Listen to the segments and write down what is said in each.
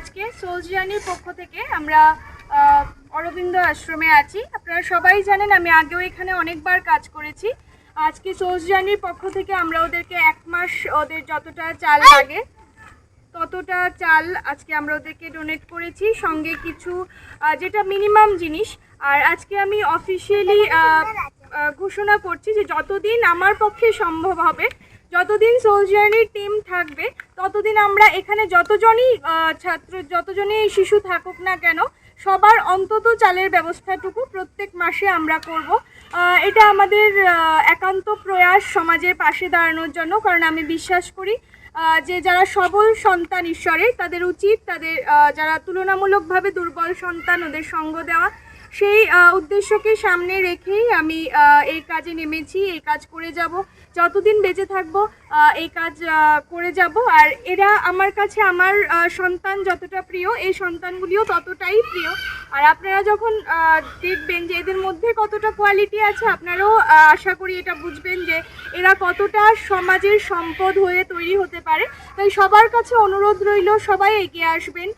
আজকে সোলস জার্নির পক্ষ থেকে আমরা অরবিন্দ আশ্রমে আছি। আপনারা সবাই জানেন আমি আগেও এখানে অনেকবার কাজ করেছি। আজকে সোলস জার্নির পক্ষ থেকে আমরা ওদেরকে 1 মাস ওদের যতটা চাল লাগে ততটা চাল আজকে আমরা ওদেরকে ডোনেট করেছি, সঙ্গে কিছু যেটা মিনিমাম জিনিস। আর আজকে আমি অফিসিয়ালি ঘোষণা করছি যে যতদিন আমার পক্ষে সম্ভব হবে, যতদিন সোলস জার্নির টিম থাকবে, ততদিন আমরা এখানে যতজনই শিশু থাকুক না কেন, সবার অন্তত চালের ব্যবস্থাটুকু প্রত্যেক মাসে আমরা করব। এটা আমাদের একান্ত প্রয়াস সমাজের পাশে দাঁড়ানোর জন্য, কারণ আমি বিশ্বাস করি যে যারা সবল সন্তান ঈশ্বরের, তাদের উচিত তাদের যারা তুলনামূলকভাবে দুর্বল সন্তান ওদের সঙ্গ দেওয়া। সেই উদ্দেশ্যকে সামনে রেখেই আমি এই কাজে নেমেছি। এই কাজ করে যাব, যতদিন বেঁচে থাকবো এই কাজ করে যাব। আর এরা আমার কাছে আমার সন্তান যতটা প্রিয়, এই সন্তানগুলিও ততটাই প্রিয়। আর আপনারা যখন দেখবেন যে এদের মধ্যে কতটা কোয়ালিটি আছে, আপনারাও আশা করি এটা বুঝবেন যে এরা কতটা সমাজের সম্পদ হয়ে তৈরি হতে পারে। তাই সবার কাছে অনুরোধ রইল, সবাই এগিয়ে আসবেন।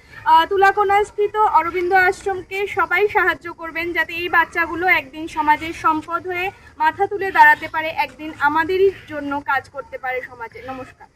তুলাকোনাস্থিত অরবিন্দ আশ্রমকে সবাই সাহায্য করবেন, যাতে এই বাচ্চাগুলো একদিন সমাজের সম্পদ হয়ে মাথা তুলে দাঁড়াতে পারে, একদিন আমাদেরই জন্য কাজ করতে পারে সমাজে। নমস্কার।